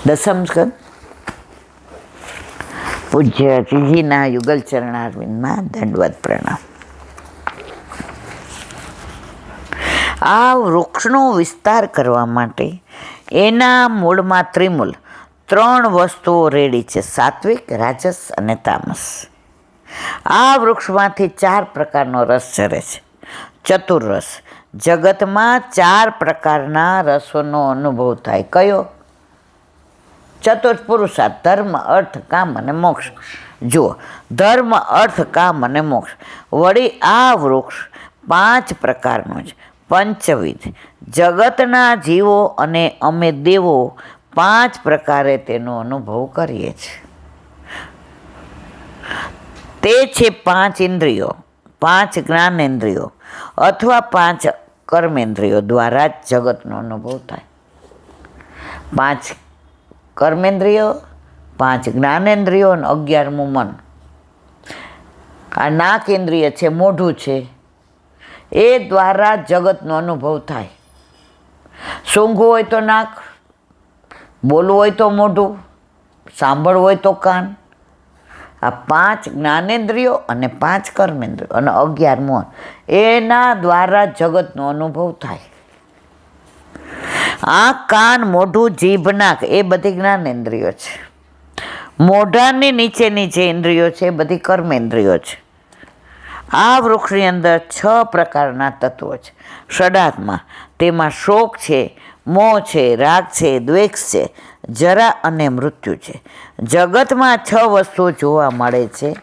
દસમ સ્કંદ પૂજ્ય શ્રીજીના યુગલ ચરણારવિંદમાં દંડવત પ્રણામ. આ વૃક્ષનો વિસ્તાર કરવા માટે એના મૂળમાં ત્રિમૂલ 3 વસ્તુઓ રેડી છે: સાત્વિક, રાજસ અને તામસ. આ વૃક્ષમાંથી 4 પ્રકારનો રસ ઝરે છે. ચતુર્રસ. જગતમાં 4 પ્રકારના રસોનો અનુભવ થાય. કયો? ચતુર્થ પુરુષાર્થ: ધર્મ, અર્થ, કામ અને મોક્ષ. જુઓ, ધર્મ, અર્થ, કામ અને મોક્ષ. વળી આ વૃક્ષ 5 પ્રકારનો છે, પંચવિધ. જગતના જીવો અને અમે દેવો 5 પ્રકારે તેનો અનુભવ કરીએ છીએ. તે છે 5 ઇન્દ્રિયો, 5 જ્ઞાનેન્દ્રિયો અથવા 5 કર્મેન્દ્રિયો દ્વારા જ જગતનો અનુભવ થાય. 5 કર્મેન્દ્રિયો, 5 જ્ઞાનેન્દ્રિયો અને 11મું મન. આ નાક ઇન્દ્રિય છે, મોઢું છે, એ દ્વારા જગતનો અનુભવ થાય. સૂંઘવું હોય તો નાક, બોલવું હોય તો મોઢું, સાંભળવું હોય તો કાન. આ 5 જ્ઞાનેન્દ્રિયો અને 5 કર્મેન્દ્રિયો અને 11મું એના દ્વારા જગતનો અનુભવ થાય. આંખ, કાન, મોઢું, જીભ, નાક એ બધી જ્ઞાનેન્દ્રિયો છે. મોઢાની નીચેની જે ઇન્દ્રિયો છે એ બધી કર્મેન્દ્રિયો છે. આ વૃક્ષની અંદર 6 પ્રકારના તત્વો છે. ષડાત્મા, તેમાં શોક છે, મોહ છે, રાગ છે, દ્વેષ છે, જરા અને મૃત્યુ છે. જગતમાં 6 વસ્તુઓ જોવા મળે છે,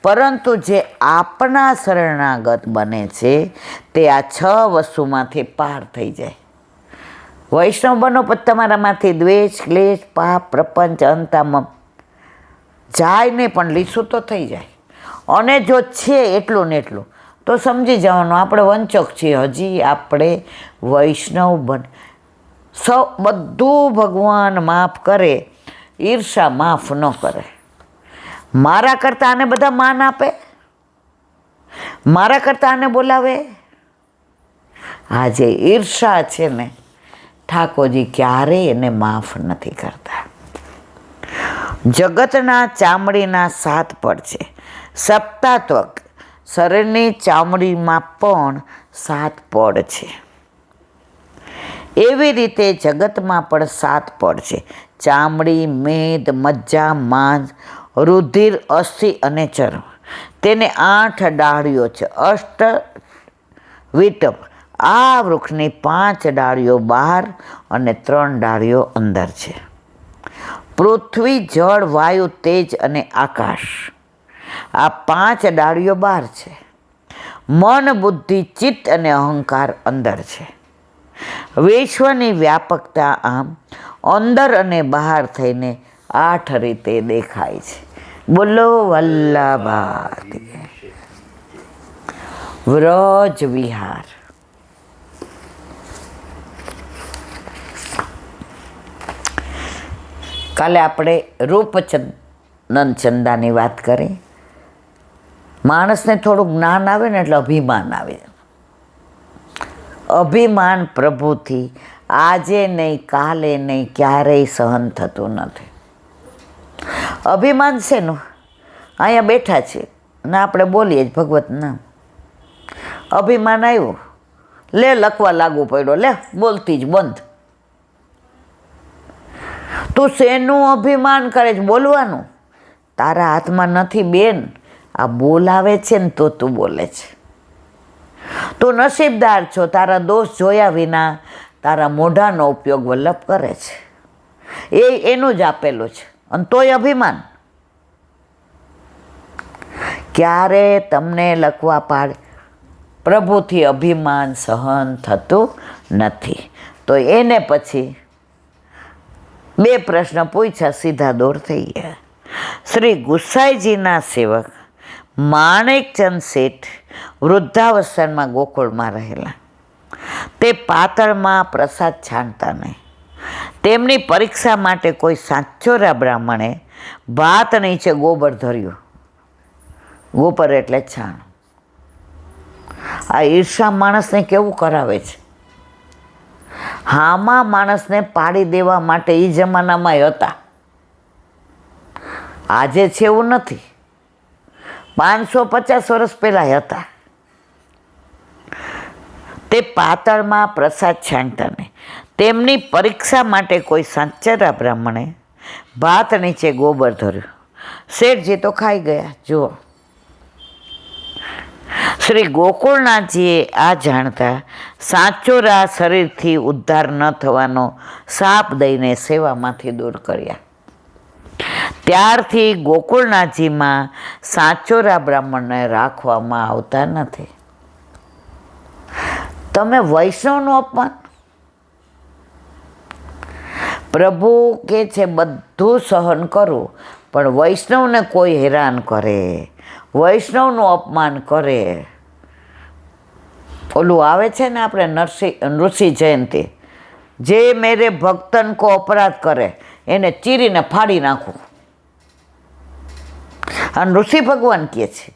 પરંતુ જે આપના શરણાગત બને છે તે આ 6 વસ્તુમાંથી પાર થઈ જાય. વૈષ્ણવ બનો પછી તમારામાંથી દ્વેષ, ક્લેશ, પાપ, પ્રપંચ, અંતામમ જાય ને પણ લીસું તો થઈ જાય. અને જો છે એટલું ને એટલું તો સમજી જવાનું આપણે વંચક છીએ, હજી આપણે વૈષ્ણવ બને. બધું ભગવાન માફ કરે, ઈર્ષા માફ ન કરે. મારા કરતાં આને બધા માન આપે, મારા કરતાં આને બોલાવે. આ જે ઈર્ષા છે ને, ઠાકોરજી ક્યારેય એને માફ નથી કરતા. જગતના ચામડીના 7 પડ છે. સપ્તાત્વક, શરીરની ચામડીમાં પણ 7 પડ છે. એવી રીતે જગતમાં પણ 7 પડ છે: ચામડી, મેદ, મજ્જા, માંસ, રુધિર, અસ્થિ અને ચર્મ. તેને 8 ડાળીઓ છે. અષ્ટવિટમ. આ વૃક્ષની 5 ડાળીઓ બહાર અને 3 ડાળીઓ અંદર છે. પૃથ્વી, જળ, વાયુ, તેજ અને આકાશ, આ 5 ડાળીઓ બહાર છે. મન, બુદ્ધિ, ચિત્ત અને અહંકાર અંદર છે. વિશ્વની વ્યાપકતા આમ અંદર અને બહાર થઈને 8 રીતે દેખાય છે. બોલો વલ્લભા. વ્રજ વિહાર. કાલે આપણે રૂપચંદન ચંદાની વાત કરી. માણસને થોડું જ્ઞાન આવે ને એટલે અભિમાન આવે. અભિમાન પ્રભુથી આજે નહીં, કાલે નહીં, ક્યારેય સહન થતું નથી. અભિમાન શેનું? અહીંયા બેઠા છે ને આપણે બોલીએ જ ભગવત નામ. અભિમાન આવ્યું, લે લખવા લાગુ પડ્યો, લે બોલતી જ બંધ. તું શેનું અભિમાન કરે છે? બોલવાનું તારા હાથમાં નથી બેન. આ બોલાવે છે ને તો તું બોલે છે. તું નસીબદાર છો, તારા દોષ જોયા વિના તારા મોઢાનો ઉપયોગ વલ્લભ કરે છે. એ એનું જ આપેલું છે. અને તોય અભિમાન. ક્યારે તમને લખવા પાડે? પ્રભુથી અભિમાન સહન થતું નથી. તો એને પછી 2 પ્રશ્ન પૂછ્યા, સીધા દોર થઈ ગયા. શ્રી ગુસાઈજીના સેવક માણેકચંદ શેઠ વૃદ્ધાવસ્થામાં ગોકુળમાં રહેલા. તે પાતળમાં પ્રસાદ છાંટતા નહીં. તેમની પરીક્ષા માટે કોઈ સાચોરા બ્રાહ્મણે ભાત નીચે ગોબર ધર્યું. ગોબર એટલે છાણ. આ ઈર્ષા માણસને કેવું કરાવે છે. હામાં માણસને પાડી દેવા માટે એ જમાનામાં હતા. આજે છે એવું નથી. 550 વર્ષ પહેલાં હતા. તે પાતળમાં પ્રસાદ છાંટતા ને તેમની પરીક્ષા માટે કોઈ સાચેરા બ્રાહ્મણે ભાત નીચે ગોબર ધર્યું. શેઠજી તો ખાઈ ગયા. જુઓ, શ્રી ગોકુળનાથજીએ આ જાણતા સાચોરા શરીરથી ઉદ્ધાર ન થવાનો શાપ દઈને સેવામાંથી દૂર કર્યા. ત્યારથી ગોકુળનાથજીમાં સાચોરા બ્રાહ્મણને રાખવામાં આવતા નથી. તમે વૈષ્ણવનું અપમાન. પ્રભુ કે છે બધું સહન કરું, પણ વૈષ્ણવને કોઈ હેરાન કરે, વૈષ્ણવનું અપમાન કરે. ઓલું આવે છે ને આપણે ઋષિ જયંતી, જે મેરે ભક્તન કો અપરાધ કરે એને ચીરીને ફાડી નાખું. અને ઋષિ ભગવાન કહે છે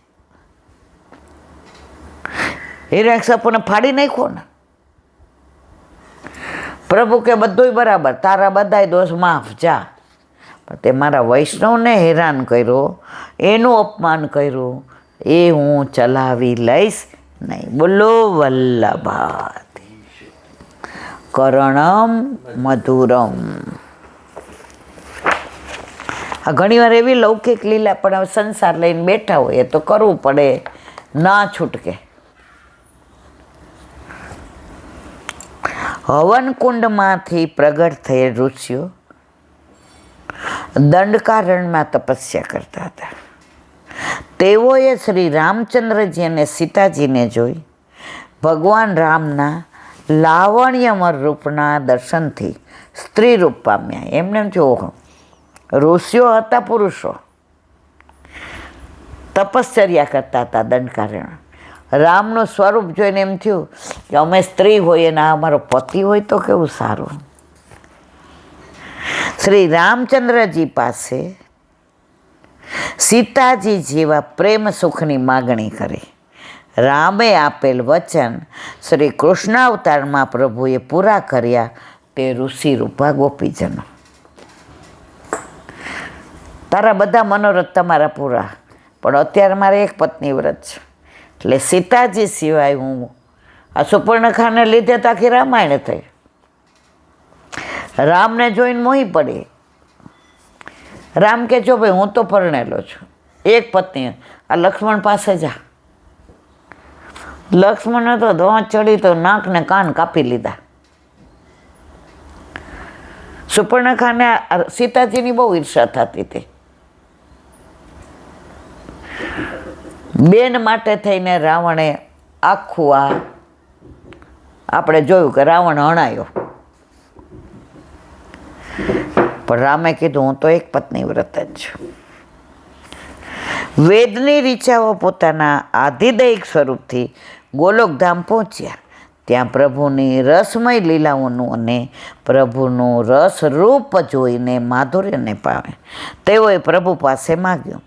હિરણ્યકશિપુને ફાડી નાખ્યો ને. પ્રભુ કે બધુંય બરાબર, તારા બધાય દોષ માફ, જા. પણ તે મારા વૈષ્ણવને હેરાન કર્યો, એનું અપમાન કર્યું, એ હું ચલાવી લઈશ નહીં. બોલો વલ્લભાથી કરણમ મધુરમ. આ ઘણીવાર એવી લૌકિક લીલા, પણ હવે સંસાર લઈને બેઠા હોય એ તો કરવું પડે, ના છૂટકે. હવનકુંડમાંથી પ્રગટ થયેલ ઋષિઓ દંડકારણ્યમાં તપસ્યા કરતા હતા. તેઓએ શ્રી રામચંદ્રજી અને સીતાજીને જોઈ ભગવાન રામના લાવણ્યમય રૂપના દર્શનથી સ્ત્રી રૂપ પામ્યા. એમને એમ થયું ઋષિઓ હતા પુરુષો, તપશ્ચર્યા કરતા હતા દંડકારણ્ય. રામનું સ્વરૂપ જોઈને એમ થયું કે અમે સ્ત્રી હોઈએ ને અમારો પતિ હોય તો કેવું સારું. શ્રી રામચંદ્રજી પાસે સીતાજી જેવા પ્રેમ સુખની માગણી કરી. રામે આપેલ વચન શ્રી કૃષ્ણાવતારમાં પ્રભુએ પૂરા કર્યા. તે ઋષિ રૂપા ગોપીજનો. તારા બધા મનોરથ તમારા પૂરા, પણ અત્યારે મારે એક પત્ની વ્રત છે. એટલે સીતાજી સિવાય હું આ સુપર્ણખાને લીધે તો આખી રામાયણ થઈ. રામને જોઈને મોહી પડી. રામ કે જો ભાઈ હું તો પરણેલો છું, એક પત્ની, આ લક્ષ્મણ પાસે જા. લક્ષ્મણે તો ધોંચ ચડી તો નાક ને કાન કાપી લીધા. સુપર્ણખાને સીતાજીની બહુ ઈર્ષા થતી હતી. બેન માટે થઈને રાવણે આખું આ આપણે જોયું કે રાવણ હણાયો. પણ રામે કીધું હું તો એક પત્ની વ્રત જ છું. વેદની રીચાઓ પોતાના આધિદૈહિક સ્વરૂપથી ગોલોકધામ પહોંચ્યા. ત્યાં પ્રભુની રસમય લીલાઓનું અને પ્રભુનું રસરૂપ જોઈને માધુર્યને પામે. તેઓએ પ્રભુ પાસે માગ્યું.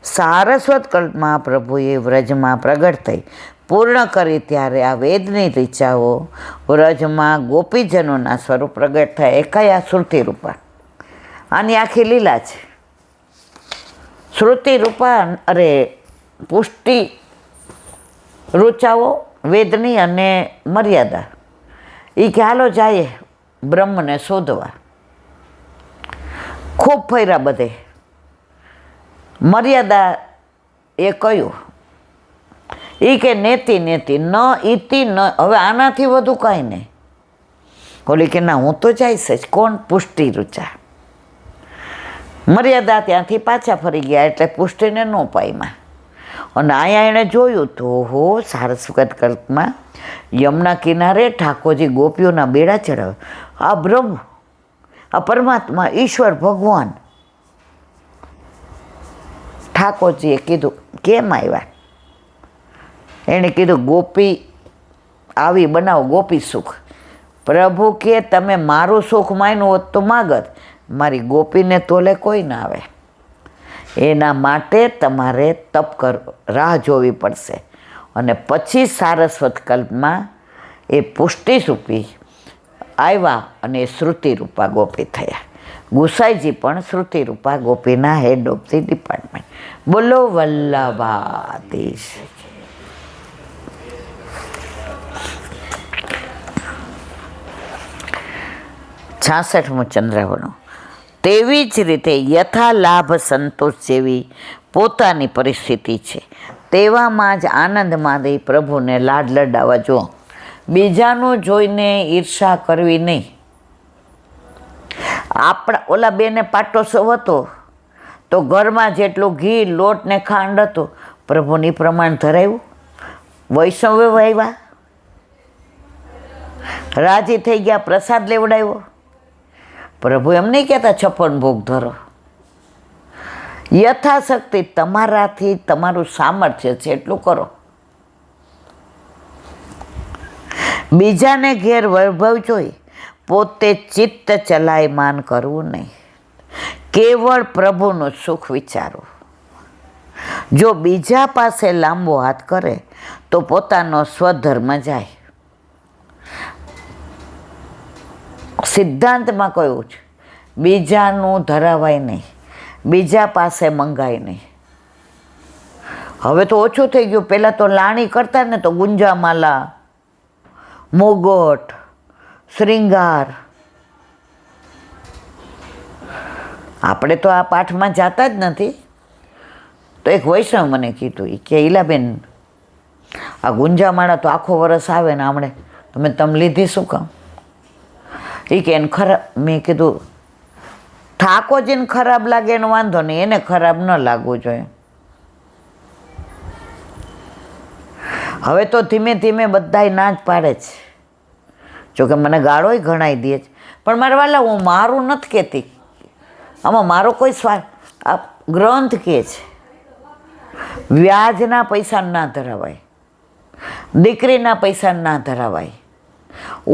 સારસ્વત કલ્પમાં પ્રભુએ વ્રજમાં પ્રગટ થઈ પૂર્ણ કરી. ત્યારે આ વેદની રીચાઓ વ્રજમાં ગોપીજનોના સ્વરૂપ પ્રગટ થયા. એકાયા શ્રુતિ રૂપા. આની આખી લીલા છે. શ્રુતિ રૂપા અરે પુષ્ટિ રૂચાઓ વેદની અને મર્યાદા. એ કે હાલો જાય બ્રહ્મને શોધવા. ખૂબ ફર્યા બધે. મર્યાદા એ કયું એ કે નેતિ નેતિ ન ઈતિ ન. હવે આનાથી વધુ કાંઈ નહીં. ઓલી કે ના હું તો જઈશ જ. કોણ? પુષ્ટિ રૂચા. મર્યાદા ત્યાંથી પાછા ફરી ગયા એટલે પુષ્ટિને ન પામ્યા. અને અહીંયા એણે જોયું તો હો સારસ્વત કલ્પમાં યમુના કિનારે ઠાકોરજી ગોપીઓના બેડા ચડાવે. આ બ્રહ્મ, આ પરમાત્મા, ઈશ્વર ભગવાન. ઠાકોરજીએ કીધું કેમ આવ્યા? એણે કીધું ગોપી આવી બનાવો ગોપી સુખ. પ્રભુ કે તમે મારું સુખ માન્યું હોત તો માગત, મારી ગોપીને તોલે કોઈ ના આવે. એના માટે તમારે તપ રાહ જોવી પડશે. અને પછી સારસ્વત કલ્પમાં એ પુષ્ટિ રૂપી આવ્યા અને શ્રુતિરૂપા ગોપી થયા. ગુસાઈજી પણ શ્રુતિરૂપા ગોપીના હેડ ઓફ ધી ડિપાર્ટમેન્ટ. બોલો વલ્લભાધીશ. 66મું ચંદ્રાવણું. તેવી જ રીતે યથા લાભ સંતોષ જેવી પોતાની પરિસ્થિતિ છે તેવામાં જ આનંદમાં દઈ પ્રભુને લાડ લડાવવા જુઓ. બીજાનું જોઈને ઈર્ષા કરવી નહીં. આપણા ઓલા બેને પાટોત્સવ હતો તો ઘરમાં જેટલું ઘી લોટ ને ખાંડ હતું પ્રભુની પ્રમાણ ધરાવ્યું. વૈષ્ણવ આવ્યા, રાજી થઈ ગયા, પ્રસાદ લેવડાવ્યો. પ્રભુ એમ નહીં કહેતા 56 ભોગ ધરો. યથાશક્તિ તમારાથી તમારું સામર્થ્ય છે એટલું કરો. બીજાને ઘેર વૈભવ જોઈ પોતે ચિત્ત ચલાયમાન કરવું નહીં. કેવળ પ્રભુનું સુખ વિચારો. જો બીજા પાસે લાંબો હાથ કરે તો પોતાનો સ્વધર્મ જાય. સિદ્ધાંતમાં કહ્યું છે બીજાનું ધરાવાય નહીં, બીજા પાસે મંગાય નહીં. હવે તો ઓછું થઈ ગયું. પહેલાં તો લાણી કરતા ને તો ગુંજામાલા, મુગટ, શ્રીંગાર. આપણે તો આ પાઠમાં જાતા જ નથી. તો એક વૈષ્ણવ મને કીધું કે ઈલાબેન આ ગુંજામાળા તો આખો વરસ આવે ને હમણે તમે લીધી શું કામ? એ કે એને ખરાબ. મેં કીધું ઠાકોરજીને ખરાબ લાગે એનો વાંધો નહીં, એને ખરાબ ન લાગવું જોઈએ. હવે તો ધીમે ધીમે બધાય ના જ પાડે છે. જોકે મને ગાળોય ઘણાઈ દે છે, પણ મારા વાલા હું મારું નથી કહેતી. આમાં મારો કોઈ આ ગ્રંથ કહે છે વ્યાજના પૈસા ના ધરાવાય, દીકરીના પૈસા ના ધરાવાય,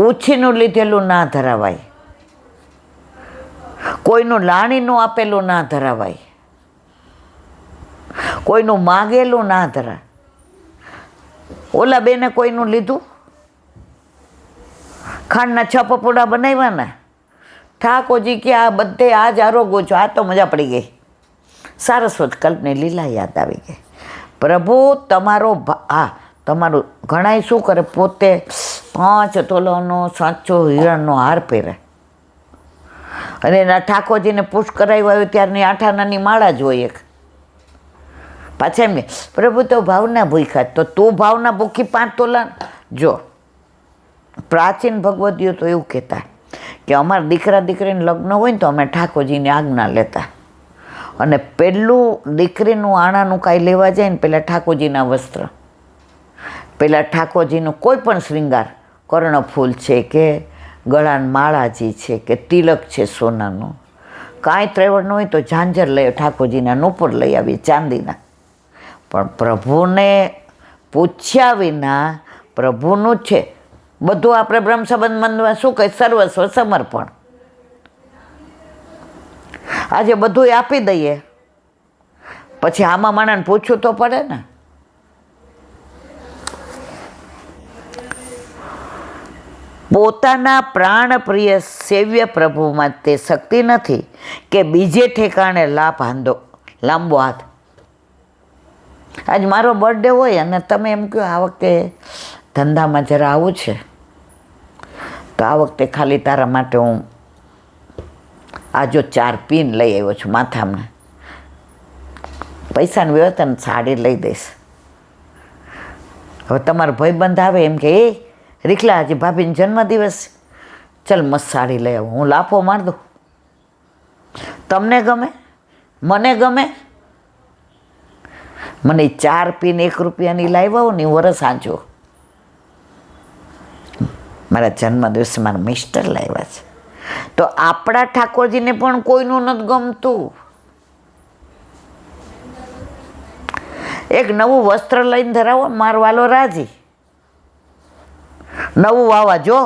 ઉછીનું લીધેલું ના ધરાવાય, કોઈનું લાણીનું આપેલું ના ધરાવાય, કોઈનું માગેલું ના ધરાય. ઓલા બેને કોઈનું લીધું, ખાંડના 6 પપોડા બનાવ્યા. ઠાકોરજી કે આ બધે આ જ આરોગો છો. આ તો મજા પડી ગઈ. સારસ્વત કલ્પની લીલા યાદ આવી ગઈ. પ્રભુ તમારું ઘણાય શું કરે, પોતે 5 તોલાનો સાચો હીરાનો હાર પહેરે અને એના ઠાકોરજીને પુષ્ટ કરાવ્યું આવ્યું ત્યારની 8 આનાની માળા જ હોય એક. પાછા એમ પ્રભુ તો ભાવના ભૂખ્યા. તો તું ભાવના ભૂખી 5 તોલા. જો પ્રાચીન ભગવદીઓ તો એવું કહેતા કે અમારા દીકરા દીકરીને લગ્ન હોય ને તો અમે ઠાકોરજીની આજ્ઞા લેતા અને પહેલું દીકરીનું આણાનું કાંઈ લેવા જાય ને પહેલાં ઠાકોરજીના વસ્ત્ર, પહેલાં ઠાકોરજીનું કોઈ પણ શ્રૃંગાર, કર્ણફૂલ છે કે ગળાન માળાજી છે કે તિલક છે સોનાનું, કાંઈ ત્રેવડ ન હોય તો ઝાંઝર લઈ ઠાકોરજીના નુપુર લઈ આવી ચાંદીના. પણ પ્રભુને પૂછ્યા વિના પ્રભુનું જ છે બધું. આપણે બ્રહ્મ સંબંધ મંદમાં શું કહે, સર્વસ્વ સમર્પણ. આજે બધું આપી દઈએ પછી આમાં માણસને પૂછવું તો પડે ને. પોતાના પ્રાણ પ્રિય સેવ્ય પ્રભુમાં તે શક્તિ નથી કે બીજે ઠેકાણે લાંબો હાથ. આજ મારો બર્થડે હોય અને તમે એમ કહો આ વખતે ધંધામાં જરા આવું છે તો આ વખતે ખાલી તારા માટે હું આ જો 4 પિન લઈ આવ્યો છું માથામાં, પૈસાની વ્યવસ્થા ને સાડી લઈ દઈશ. હવે તમારો ભાઈબંધ આવે એમ કે એ રીખલા આજે ભાભીનો જન્મદિવસ, ચાલ મસ્ત સાડી લઈ આવું, હું લાફો માર દઉં. તમને ગમે, મને ગમે. મને 4 પિન 1 રૂપિયાની લાવ્યા હો ને વરસ આંચો. મારા જન્મદિવસે મારા મિસ્ટર લાવ્યા છે. તો આપણા ઠાકોરજીને પણ કોઈનું નથી ગમતું. એક નવું વસ્ત્ર લઈને ધરાવો, મારવાલો રાજી. નવું વાવા જો.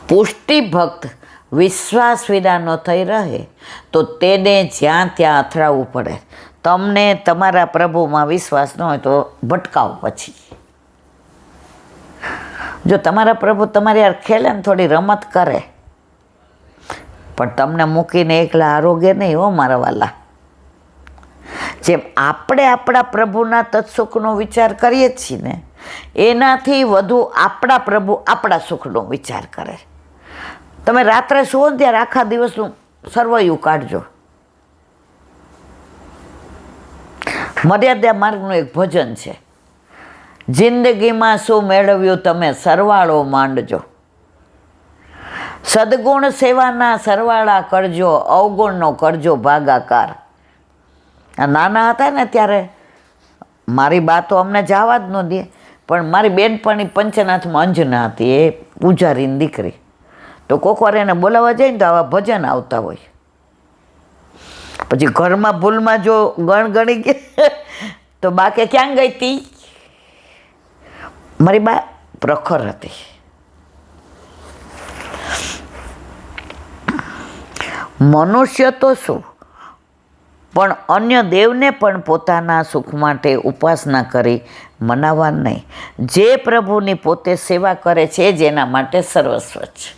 પુષ્ટિ ભક્ત વિશ્વાસ વિનાનો થઈ રહે તો તેને જ્યાં ત્યાં અથડાવવું પડે. તમને તમારા પ્રભુમાં વિશ્વાસ ન હોય તો ભટકાવ પછી. જો તમારા પ્રભુ તમારી યાર ખેલે ને થોડી રમત કરે, પણ તમને મૂકીને એકલા આરોગ્ય નહીં હો મારા વાલા. જેમ આપણે આપણા પ્રભુના તત્સુખનો વિચાર કરીએ છીએ ને, એનાથી વધુ આપણા પ્રભુ આપણા સુખનો વિચાર કરે. તમે રાત્રે સુવો ને ત્યારે આખા દિવસનું સર્વૈયું કાઢજો. મર્યાદા માર્ગનું એક ભજન છે, જિંદગીમાં શું મેળવ્યું તમે સરવાળો માંડજો, સદગુણ સેવાના સરવાળા કરજો, અવગુણનો કરજો ભાગાકાર. આ નાના હતા ને ત્યારે મારી બા તો અમને જવા જ ન દે, પણ મારી બેનપણી પંચનાથમાં અંજના હતી, એ પૂજારીની દીકરી. તો કોક વાર એને બોલાવવા જાય ને તો આવા ભજન આવતા હોય. પછી ઘરમાં ભૂલમાં જો ગણગણી ગયા તો બા કે ક્યાં ગઈ હતી? મારી બા પ્રખર હતી. મનુષ્ય તો શું, પણ અન્ય દેવને પણ પોતાના સુખ માટે ઉપાસના કરી મનાવવા નહીં. જે પ્રભુની પોતે સેવા કરે છે જ એના માટે સર્વસ્વ છે.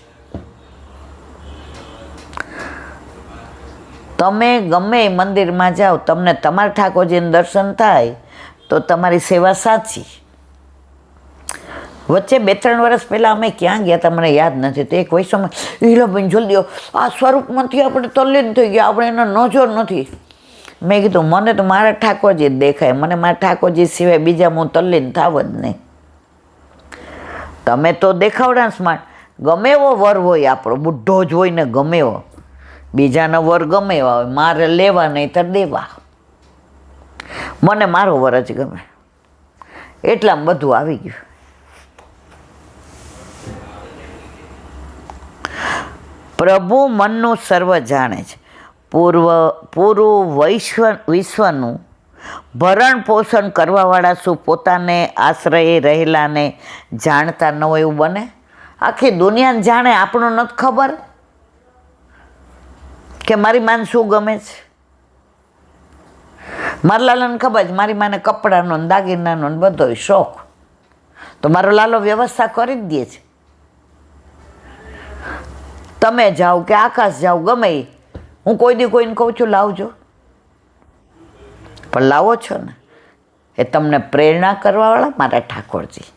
તમે ગમે એ મંદિરમાં જાઓ, તમને તમારા ઠાકોરજીનું દર્શન થાય તો તમારી સેવા સાચી. વચ્ચે 2-3 વર્ષ પહેલાં અમે ક્યાં ગયા હતા મને યાદ નથી, તો એક વૈષ્ણવ હીરાબેન જલ્દી આ સ્વરૂપમાંથી આપણે તલ્લીન થઈ ગયા, આપણે એનો નજર નથી. મેં કીધું મને તો મારા ઠાકોરજી જ દેખાય, મને મારા ઠાકોરજી સિવાય બીજા હું તલ્લીન થાવ જ નહીં. તમે તો દેખાવડા સ્માર્ટ, ગમે એવો વર હોય આપણો, બુઢો જ હોય ને ગમે એવો, બીજાનો વર ગમે એવા હોય, મારે લેવા નહીં તો દેવા. મને મારો વર જ ગમે, એટલામાં બધું આવી ગયું. પ્રભુ મનનું સર્વ જાણે છે. પૂરું વિશ્વનું ભરણ પોષણ કરવાવાળા શું પોતાને આશ્રયે રહેલાને જાણતા ન હોય એવું બને? આખી દુનિયાને જાણે, આપણું નથી ખબર કે મારી માને શું ગમે છે. મારા લાલાને ખબર છે મારી માને કપડાનો ને દાગીનાનો ને બધો શોખ, તો મારો લાલો વ્યવસ્થા કરી જ દે છે. તમે જાઓ કે આકાશ જાઓ, ગમે એ, હું કોઈ દી કોઈને કહું છું લાવજો, પણ લાવો છો ને એ તમને પ્રેરણા કરવાવાળા મારા ઠાકોરજી.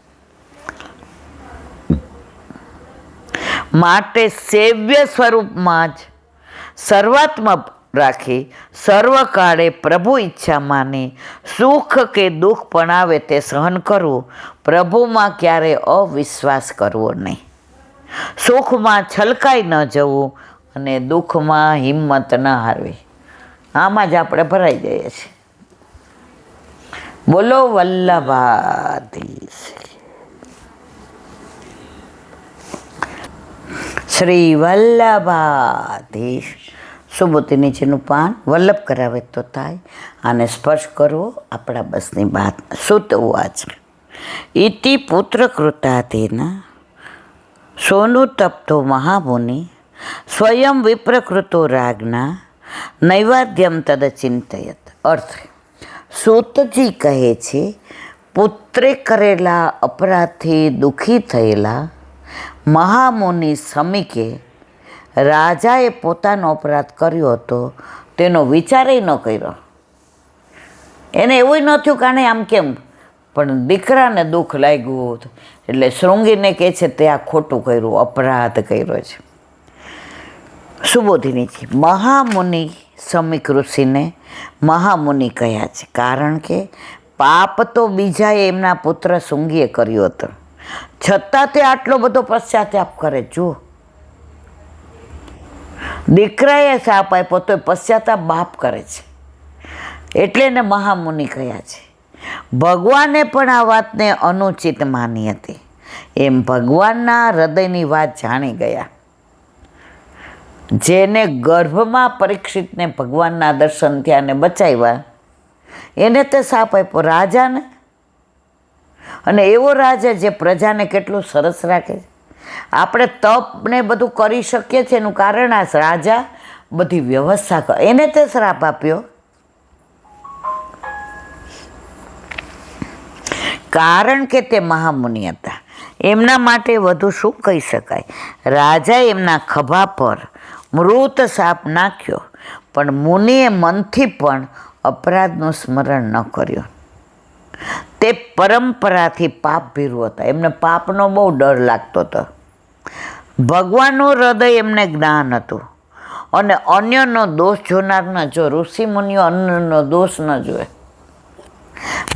માટે સેવ્ય સ્વરૂપમાં જ સર્વાત્મા રાખી સર્વકાળે પ્રભુ ઈચ્છા માની સુખ કે દુઃખ પણ આવે તે સહન કરવું. પ્રભુમાં ક્યારે અવિશ્વાસ કરવો નહીં. સુખમાં છલકાઈ ન જવું અને દુઃખમાં હિંમત ન હારવી. આમાં જ આપણે ભરાઈ જઈએ છીએ. બોલો વલ્લભાધીશ. શ્રી વલ્લભાધીશ. સુબોતી નીચેનું પાન વલ્લભ કરાવે તો થાય. આને સ્પર્શ કરવો આપણા બસની વાત. સુત ઉવાચ ઇતિ પુત્ર કૃતાધીના સોનું તપ્તો મહામુનિ સ્વયં વિપ્રકૃતો રાજ્ઞા નૈવાદ્યમ તદ ચિંતયત. અર્થ, સૂતજી કહે છે પુત્રે કરેલા અપરાધથી દુઃખી થયેલા મહામુનિ સમીકે રાજાએ પોતાનો અપરાધ કર્યો હતો તેનો વિચારેય ન કર્યો. એને એવું ન થયું કાને આમ કેમ, પણ દીકરાને દુઃખ લાગ્યું એટલે શૃંગીને કહે છે તે આ ખોટું કર્યું, અપરાધ કર્યો છે. સુબોધિની છે મહામુનિ સમીક ઋષિને મહામુનિ કહ્યા છે, કારણ કે પાપ તો બીજાએ એમના પુત્ર શૃંગીએ કર્યો હતો, છતાં તે આટલો બધો પશ્ચાતાપ કરે. જુઓ, દીકરાએ શાપ આપ્યો તો પશ્ચાતાપ બાપ કરે છે, એટલે એને મહામુનિ કહ્યા છે. ભગવાને પણ આ વાતને અનુચિત માની હતી, એમ ભગવાનના હૃદયની વાત જાણી ગયા. જેને ગર્ભમાં પરીક્ષિતને ભગવાનના દર્શન થયા ને બચાવ્યા, એને તે શાપ આપ્યો રાજાને. અને એવો રાજા જે પ્રજાને કેટલું સરસ રાખે છે. આપણે તપ ને બધું કરી શકીએ છીએ એનું કારણ આ રાજા બધી વ્યવસ્થા કરે, એને તે શ્રાપ આપ્યો. કારણ કે તે મહામુનિ હતા, એમના માટે વધુ શું કહી શકાય? રાજાએ એમના ખભા પર મૃત સાપ નાખ્યો, પણ મુનિએ મનથી પણ અપરાધનું સ્મરણ ન કર્યું. તે પરંપરાથી પાપ ભીરુ હતા. એમને પાપનો બહુ ડર લાગતો હતો. ભગવાનનું હૃદય એમને જ્ઞાન હતું અને અન્યનો દોષ જોનાર ન જો. ઋષિ મુનિઓ અન્યનો દોષ ન જોએ,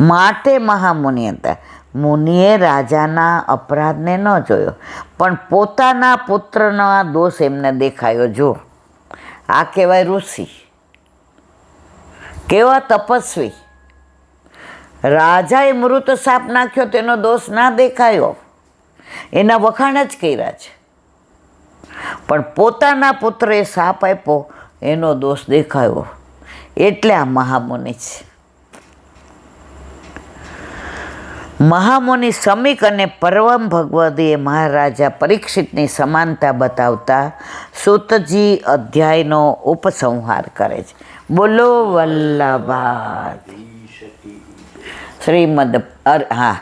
માટે મહામુનિ હતા. મુનિએ રાજાના અપરાધને ન જોયો, પણ પોતાના પુત્રના દોષ એમને દેખાયો. જો આ કહેવાય ઋષિ, કેવા તપસ્વી. રાજાએ મૃત સાપ નાખ્યો તેનો દોષ ના દેખાયો, એના વખાણ જ કર્યા છે. પણ પોતાના પુત્રએ સાપ આપ્યો એનો દોષ દેખાયો, એટલે આ મહામુનિ છે. મહામુનિ સમીક અને પરમ ભગવદીએ મહારાજા પરીક્ષિતની સમાનતા બતાવતા સૂતજી અધ્યાયનો ઉપસંહાર કરે છે. બોલો વલ્લભાઈ શ્રીમદ. હા